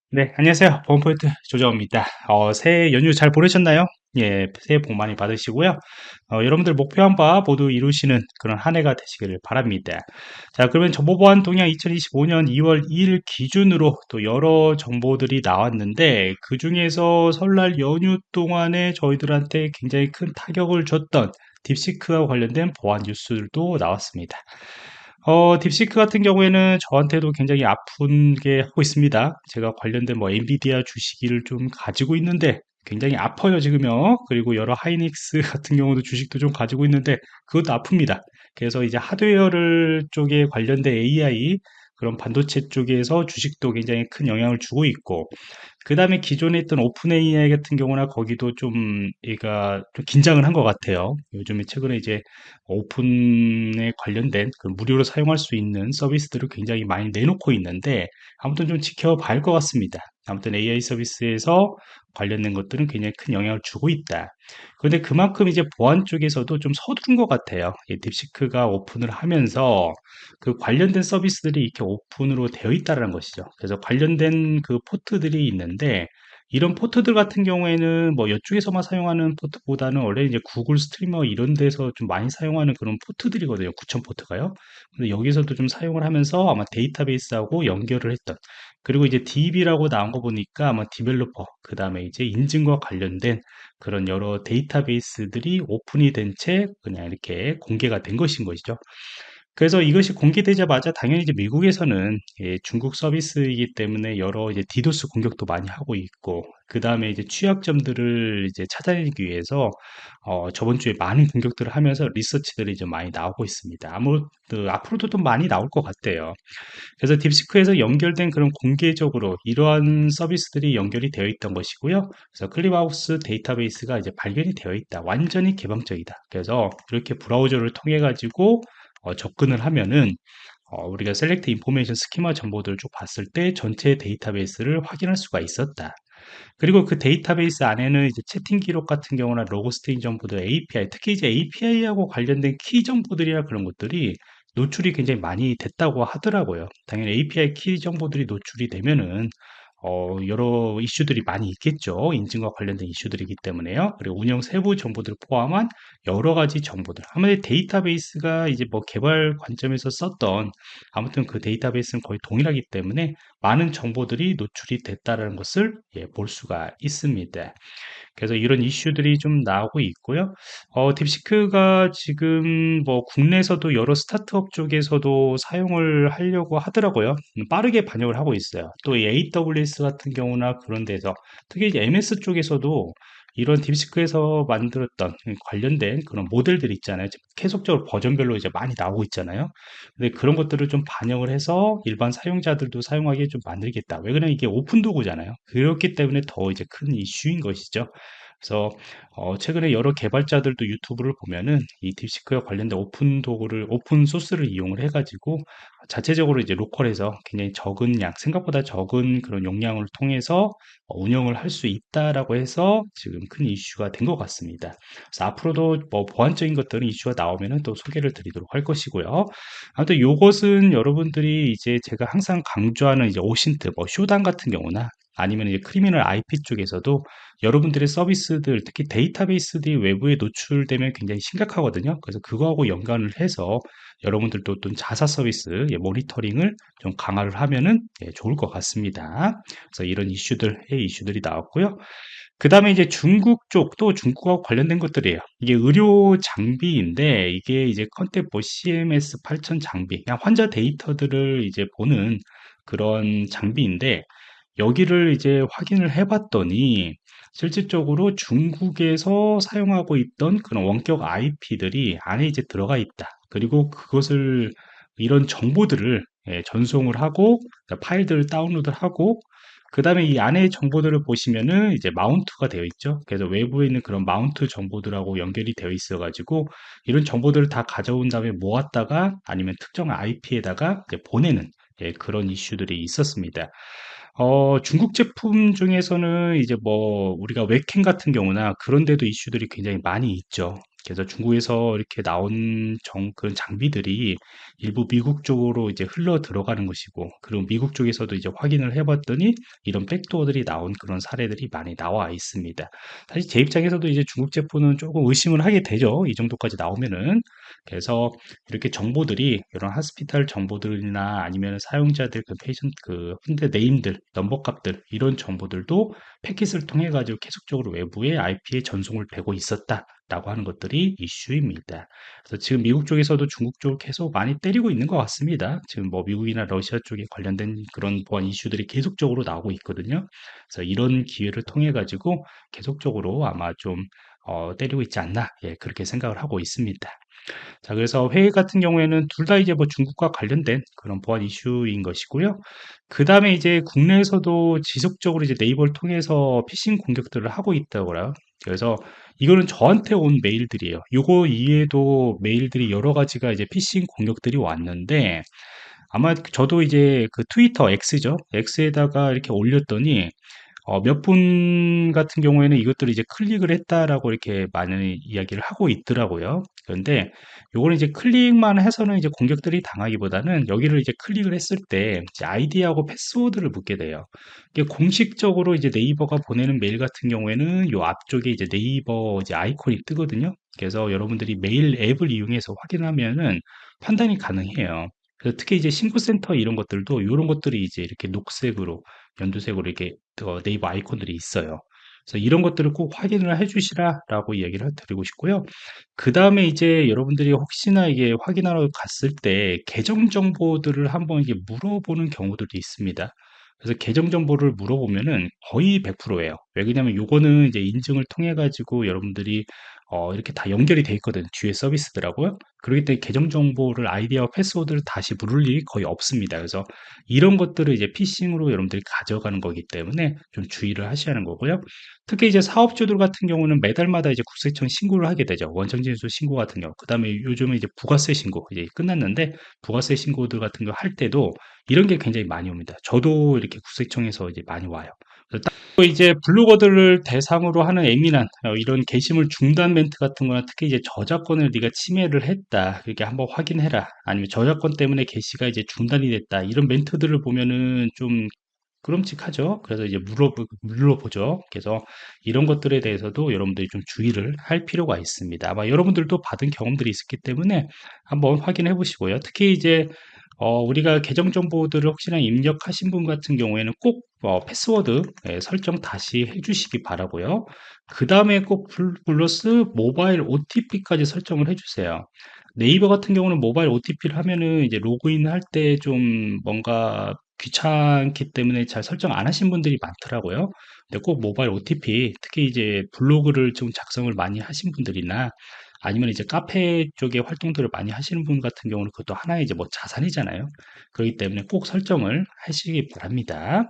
네, 안녕하세요. 보험포인트 조정입니다. 새해 연휴 잘 보내셨나요? 예, 새해 복 많이 받으시고요. 여러분들 목표한 바 모두 이루시는 그런 한 해가 되시기를 바랍니다. 자, 그러면 정보보안 동향 2025년 2월 2일 기준으로 또 여러 정보들이 나왔는데, 그 중에서 설날 연휴 동안에 저희들한테 굉장히 큰 타격을 줬던 딥시크와 관련된 보안 뉴스들도 나왔습니다. 딥시크 같은 경우에는 저한테도 굉장히 아픈게 하고 있습니다. 제가 관련된 뭐 엔비디아 주식을 좀 가지고 있는데 굉장히 아파요 지금요. 그리고 여러 하이닉스 같은 경우도 주식도 좀 가지고 있는데 그것도 아픕니다. 그래서 이제 하드웨어를 쪽에 관련된 AI 그런 반도체 쪽에서 주식도 굉장히 큰 영향을 주고 있고, 그 다음에 기존에 있던 오픈 AI 같은 경우나 거기도 좀 얘가 좀 긴장을 한 것 같아요. 요즘에 최근에 이제 오픈에 관련된 그 무료로 사용할 수 있는 서비스들을 굉장히 많이 내놓고 있는데, 아무튼 좀 지켜봐야 할 것 같습니다. 아무튼 AI 서비스에서 관련된 것들은 굉장히 큰 영향을 주고 있다. 그런데 그만큼 이제 보안 쪽에서도 좀 서두른 것 같아요. 이 딥시크가 오픈을 하면서 그 관련된 서비스들이 이렇게 오픈으로 되어 있다는 것이죠. 그래서 관련된 그 포트들이 있는데, 이런 포트들 같은 경우에는 뭐 이쪽에서만 사용하는 포트보다는 원래 이제 구글 스트리머 이런 데서 좀 많이 사용하는 그런 포트들이거든요. 9000 포트가요. 근데 여기서도 좀 사용을 하면서 아마 데이터베이스하고 연결을 했던, 그리고 이제 DB라고 나온 거 보니까 아마 디벨로퍼, 그 다음에 이제 인증과 관련된 그런 여러 데이터베이스들이 오픈이 된 채 그냥 이렇게 공개가 된 것인 것이죠. 그래서 이것이 공개되자마자 당연히 이제 미국에서는 중국 서비스이기 때문에 여러 이제 디도스 공격도 많이 하고 있고, 그 다음에 이제 취약점들을 이제 찾아내기 위해서 저번 주에 많은 공격들을 하면서 리서치들이 좀 많이 나오고 있습니다. 앞으로도 좀 많이 나올 것 같아요. 그래서 딥시크에서 연결된 그런 공개적으로 이러한 서비스들이 연결이 되어 있던 것이고요. 그래서 클립하우스 데이터베이스가 이제 발견이 되어 있다. 완전히 개방적이다. 그래서 이렇게 브라우저를 통해 가지고 접근을 하면은 우리가 셀렉트 인포메이션 스키마 정보들을 쭉 봤을 때 전체 데이터베이스를 확인할 수가 있었다. 그리고 그 데이터베이스 안에는 이제 채팅 기록 같은 경우나 로그 스테인 정보들, API, 특히 이제 API하고 관련된 키 정보들이나 그런 것들이 노출이 굉장히 많이 됐다고 하더라고요. 당연히 API 키 정보들이 노출이 되면은 여러 이슈들이 많이 있겠죠. 인증과 관련된 이슈들이기 때문에요. 그리고 운영 세부 정보들을 포함한 여러 가지 정보들. 아무래도 데이터베이스가 이제 뭐 개발 관점에서 썼던, 아무튼 그 데이터베이스는 거의 동일하기 때문에 많은 정보들이 노출이 됐다는 것을 볼 수가 있습니다. 그래서 이런 이슈들이 좀 나오고 있고요. 딥시크가 지금 뭐 국내에서도 여러 스타트업 쪽에서도 사용을 하려고 하더라고요. 빠르게 반영을 하고 있어요. 또 이 AWS 같은 경우나 그런 데서, 특히 이제 MS 쪽에서도 이런 딥시크에서 만들었던 관련된 그런 모델들 있잖아요. 지금 계속적으로 버전별로 이제 많이 나오고 있잖아요. 근데 그런 것들을 좀 반영을 해서 일반 사용자들도 사용하게 좀 만들겠다. 왜 그러냐, 이게 오픈 도구잖아요. 그렇기 때문에 더 이제 큰 이슈인 것이죠. 그래서 최근에 여러 개발자들도 유튜브를 보면은 이 딥시크와 관련된 오픈 도구를, 오픈 소스를 이용을 해가지고 자체적으로 이제 로컬에서 굉장히 적은 양, 생각보다 적은 그런 용량을 통해서 운영을 할 수 있다라고 해서 지금 큰 이슈가 된 것 같습니다. 그래서 앞으로도 뭐 보안적인 것들은 이슈가 나오면은 또 소개를 드리도록 할 것이고요. 아무튼 요것은 여러분들이 이제 제가 항상 강조하는 이제 오신트, 뭐 쇼단 같은 경우나 아니면 이제 크리미널 IP 쪽에서도 여러분들의 서비스들, 특히 데이터베이스들이 외부에 노출되면 굉장히 심각하거든요. 그래서 그거하고 연관을 해서 여러분들도 어떤 자사 서비스 모니터링을 좀 강화를 하면은 좋을 것 같습니다. 그래서 이런 이슈들, 해외 이슈들이 나왔고요. 그 다음에 이제 중국 쪽, 또 중국하고 관련된 것들이에요. 이게 의료 장비인데, 이게 이제 컨택 뭐 CMS 8000 장비, 그냥 환자 데이터들을 이제 보는 그런 장비인데, 여기를 이제 확인을 해봤더니 실질적으로 중국에서 사용하고 있던 그런 원격 IP들이 안에 이제 들어가 있다. 그리고 그것을, 이런 정보들을 전송을 하고 파일들을 다운로드를 하고, 그 다음에 이 안에 정보들을 보시면은 이제 마운트가 되어 있죠. 그래서 외부에 있는 그런 마운트 정보들하고 연결이 되어 있어 가지고 이런 정보들을 다 가져온 다음에 모았다가 아니면 특정 IP에다가 보내는 그런 이슈들이 있었습니다. 중국 제품 중에서는 이제 뭐 우리가 웹캠 같은 경우나 그런 데도 이슈들이 굉장히 많이 있죠. 그래서 중국에서 이렇게 나온 그런 장비들이 일부 미국 쪽으로 이제 흘러 들어가는 것이고, 그리고 미국 쪽에서도 이제 확인을 해봤더니 이런 백도어들이 나온 그런 사례들이 많이 나와 있습니다. 사실 제 입장에서도 이제 중국 제품은 조금 의심을 하게 되죠. 이 정도까지 나오면은. 그래서 이렇게 정보들이 이런 하스피탈 정보들이나 아니면 사용자들 그 페이션트 그 현대 네임들, 넘버 값들 이런 정보들도 패킷을 통해 가지고 계속적으로 외부에 IP에 전송을 되고 있었다라고 하는 것들이 이슈입니다. 그래서 지금 미국 쪽에서도 중국 쪽을 계속 많이 때리고 있는 것 같습니다. 지금 뭐 미국이나 러시아 쪽에 관련된 그런 보안 이슈들이 계속적으로 나오고 있거든요. 그래서 이런 기회를 통해 가지고 계속적으로 아마 좀 때리고 있지 않나, 예, 그렇게 생각을 하고 있습니다. 자, 그래서 회의 같은 경우에는 둘 다 이제 뭐 중국과 관련된 그런 보안 이슈인 것이고요. 그 다음에 이제 국내에서도 지속적으로 이제 네이버를 통해서 피싱 공격들을 하고 있다고요. 그래서 이거는 저한테 온 메일들이에요. 요거 이외에도 메일들이 여러 가지가 이제 피싱 공격들이 왔는데, 아마 저도 이제 그 트위터 X죠. X에다가 이렇게 올렸더니 몇 분 같은 경우에는 이것들을 이제 클릭을 했다라고 이렇게 많은 이야기를 하고 있더라고요. 그런데 요거는 이제 클릭만 해서는 이제 공격들이 당하기보다는 여기를 이제 클릭을 했을 때 이제 아이디하고 패스워드를 묻게 돼요. 이게 공식적으로 이제 네이버가 보내는 메일 같은 경우에는 요 앞쪽에 이제 네이버 이제 아이콘이 뜨거든요. 그래서 여러분들이 메일 앱을 이용해서 확인하면은 판단이 가능해요. 그래서 특히 이제 신고센터 이런 것들도 이런 것들이 이제 이렇게 녹색으로 연두색으로 이렇게 네이버 아이콘들이 있어요. 그래서 이런 것들을 꼭 확인을 해주시라라고 이야기를 드리고 싶고요. 그 다음에 이제 여러분들이 혹시나 이게 확인하러 갔을 때 계정 정보들을 한번 이게 물어보는 경우들도 있습니다. 그래서 계정 정보를 물어보면은 거의 100%예요. 왜 그러냐면 요거는 이제 인증을 통해 가지고 여러분들이 이렇게 다 연결이 돼 있거든. 뒤에 서비스더라고요. 그렇기 때문에 계정 정보를 아이디와 패스워드를 다시 물을 일이 거의 없습니다. 그래서 이런 것들을 이제 피싱으로 여러분들이 가져가는 거기 때문에 좀 주의를 하셔야 하는 거고요. 특히 이제 사업주들 같은 경우는 매달마다 이제 국세청 신고를 하게 되죠. 원천 진수 신고 같은 경우. 그다음에 요즘은 이제 부가세 신고 이제 끝났는데 부가세 신고들 같은 거 할 때도 이런 게 굉장히 많이 옵니다. 저도 이렇게 국세청에서 이제 많이 와요. 또 이제 블로거들을 대상으로 하는 예민한 이런 게시물 중단 멘트 같은 거나 특히 이제 저작권을 네가 침해를 했다. 그렇게 한번 확인해라. 아니면 저작권 때문에 게시가 이제 중단이 됐다. 이런 멘트들을 보면은 좀 끄름직하죠. 그래서 이제 물어보죠. 그래서 이런 것들에 대해서도 여러분들이 좀 주의를 할 필요가 있습니다. 아마 여러분들도 받은 경험들이 있었기 때문에 한번 확인해 보시고요. 특히 이제 우리가 계정 정보들을 혹시나 입력하신 분 같은 경우에는 꼭 패스워드 설정 다시 해주시기 바라고요. 그 다음에 꼭 플러스 모바일 OTP까지 설정을 해주세요. 네이버 같은 경우는 모바일 OTP를 하면은 이제 로그인 할 때 좀 뭔가 귀찮기 때문에 잘 설정 안 하신 분들이 많더라고요. 근데 꼭 모바일 OTP, 특히 이제 블로그를 좀 작성을 많이 하신 분들이나 아니면 이제 카페 쪽에 활동들을 많이 하시는 분 같은 경우는 그것도 하나의 이제 뭐 자산이잖아요. 그렇기 때문에 꼭 설정을 하시기 바랍니다.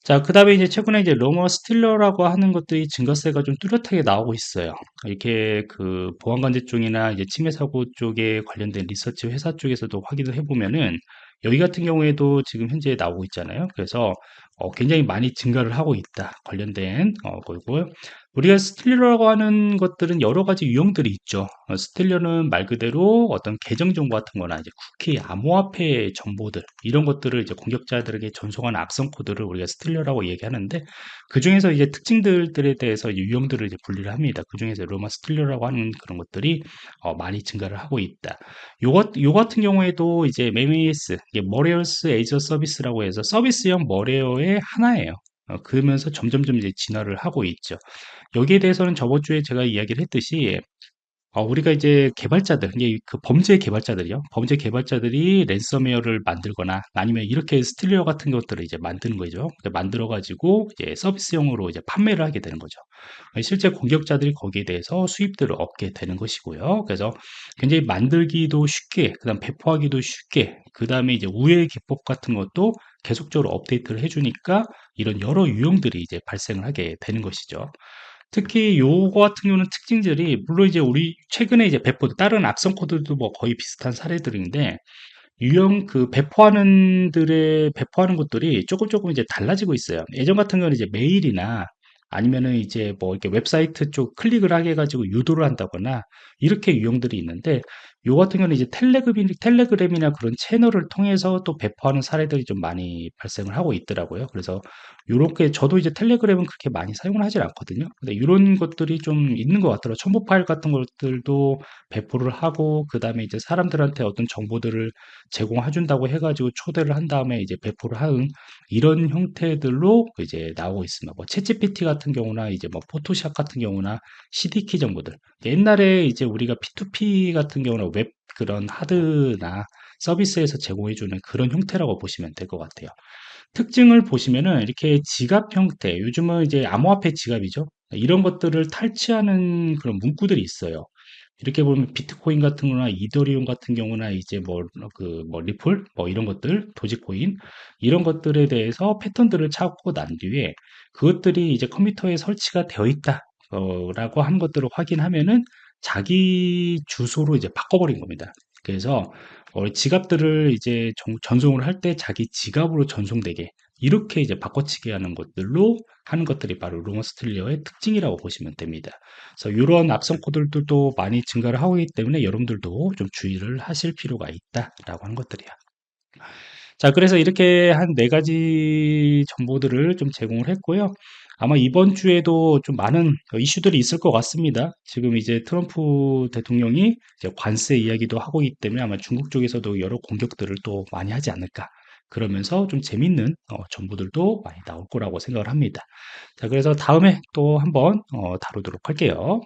자, 그 다음에 이제 최근에 이제 러머 스틸러라고 하는 것들이 증거세가 좀 뚜렷하게 나오고 있어요. 이렇게 그 보안관제 쪽이나 이제 침해 사고 쪽에 관련된 리서치 회사 쪽에서도 확인을 해보면은 여기 같은 경우에도 지금 현재 나오고 있잖아요. 그래서 굉장히 많이 증가를 하고 있다. 관련된 거고요. 우리가 스틸러라고 하는 것들은 여러 가지 유형들이 있죠. 스틸러는 말 그대로 어떤 계정 정보 같은 거나 이제 쿠키, 암호화폐 정보들, 이런 것들을 이제 공격자들에게 전송하는 악성 코드를 우리가 스틸러라고 얘기하는데, 그 중에서 이제 특징들에 대해서 이제 유형들을 이제 분리를 합니다. 그 중에서 로마 스틸러라고 하는 그런 것들이 많이 증가를 하고 있다. 요 같은 경우에도 이제 MES, 이게 머레어스 에이저 서비스라고 해서 서비스형 머레어의 하나예요. 그러면서 점점점 이제 진화를 하고 있죠. 여기에 대해서는 저번 주에 제가 이야기를 했듯이 우리가 이제 개발자들, 이게 그 범죄 개발자들이요. 범죄 개발자들이 랜섬웨어를 만들거나 아니면 이렇게 스틸러 같은 것들을 이제 만드는 거죠. 만들어가지고 이제 서비스용으로 이제 판매를 하게 되는 거죠. 실제 공격자들이 거기에 대해서 수입들을 얻게 되는 것이고요. 그래서 굉장히 만들기도 쉽게, 그다음 배포하기도 쉽게, 그다음에 이제 우회 기법 같은 것도 계속적으로 업데이트를 해주니까 이런 여러 유형들이 이제 발생을 하게 되는 것이죠. 특히 요거 같은 경우는 특징들이 물론 이제 우리 최근에 이제 다른 악성 코드도 뭐 거의 비슷한 사례들인데 유형 그 배포하는 것들이 조금 이제 달라지고 있어요. 예전 같은 경우는 이제 메일이나 아니면은 이제 뭐 이렇게 웹사이트 쪽 클릭을 하게 해가지고 유도를 한다거나 이렇게 유형들이 있는데 요 같은 경우는 이제 텔레그램이나 그런 채널을 통해서 또 배포하는 사례들이 좀 많이 발생을 하고 있더라고요. 그래서 요렇게 저도 이제 텔레그램은 그렇게 많이 사용을 하질 않거든요. 근데 이런 것들이 좀 있는 것 같더라고요. 첨부 파일 같은 것들도 배포를 하고 그다음에 이제 사람들한테 어떤 정보들을 제공해 준다고 해가지고 초대를 한 다음에 이제 배포를 하는 이런 형태들로 이제 나오고 있습니다. 뭐 챗GPT 같은 경우나 이제 뭐 포토샵 같은 경우나 CD키 정보들. 옛날에 이제 우리가 P2P 같은 경우는 웹 그런 하드나 서비스에서 제공해주는 그런 형태라고 보시면 될 것 같아요. 특징을 보시면은 이렇게 지갑 형태, 요즘은 이제 암호화폐 지갑이죠. 이런 것들을 탈취하는 그런 문구들이 있어요. 이렇게 보면 비트코인 같은 거나 이더리움 같은 경우나 이제 뭐 뭐 리플 뭐 이런 것들 도지코인 이런 것들에 대해서 패턴들을 찾고 난 뒤에 그것들이 이제 컴퓨터에 설치가 되어 있다 라고 하는 것들을 확인하면은 자기 주소로 이제 바꿔버린 겁니다. 그래서 지갑들을 이제 전송을 할 때 자기 지갑으로 전송되게 이렇게 이제 바꿔치기 하는 것들로 하는 것들이 바로 루머스틸리어의 특징이라고 보시면 됩니다. 그래서 이런 악성 코드들도 많이 증가를 하고 있기 때문에 여러분들도 좀 주의를 하실 필요가 있다라고 하는 것들이야. 자, 그래서 이렇게 한 네 가지 정보들을 좀 제공을 했고요. 아마 이번 주에도 좀 많은 이슈들이 있을 것 같습니다. 지금 이제 트럼프 대통령이 이제 관세 이야기도 하고 있기 때문에 아마 중국 쪽에서도 여러 공격들을 또 많이 하지 않을까. 그러면서 좀 재밌는 정보들도 많이 나올 거라고 생각을 합니다. 자, 그래서 다음에 또 한번 다루도록 할게요.